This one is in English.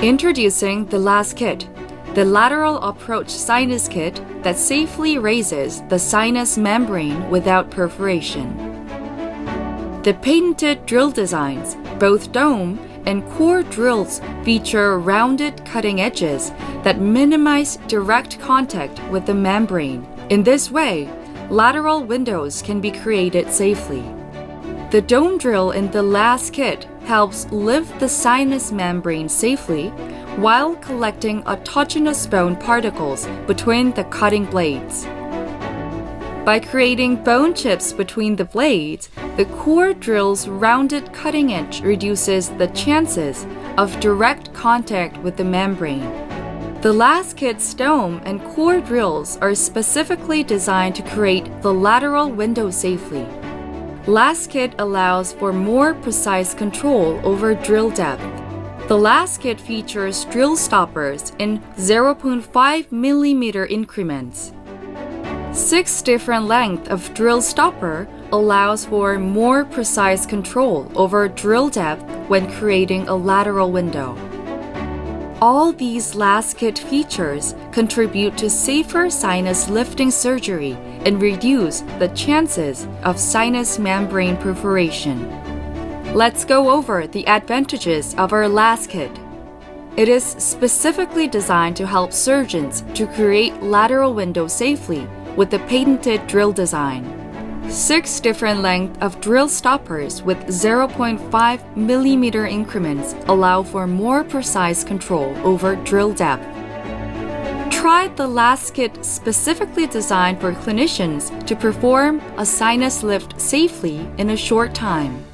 Introducing the LAS KIT, the lateral approach sinus kit that safely raises the sinus membrane without perforation. The patented drill designs, both dome and core drills, feature rounded cutting edges that minimize direct contact with the membrane. In this way, lateral windows can be created safely. The dome drill in the LAS KIT helps lift the sinus membrane safely while collecting autogenous bone particles between the cutting blades. By creating bone chips between the blades, the core drill's rounded cutting edge reduces the chances of direct contact with the membrane. The LAS KIT's dome and core drills are specifically designed to create the lateral window safely. LAS KIT allows for more precise control over drill depth. The LAS KIT features drill stoppers in 0.5 mm increments. 6 different lengths of drill stopper allows for more precise control over drill depth when creating a lateral window. All these LAS KIT features contribute to safer sinus lifting surgery and reduce the chances of sinus membrane perforation. Let's go over the advantages of our LAS KIT. It is specifically designed to help surgeons to create lateral windows safely with the patented drill design. 6 different lengths of drill stoppers with 0.5 mm increments allow for more precise control over drill depth. Try the LAS KIT specifically designed for clinicians to perform a sinus lift safely in a short time.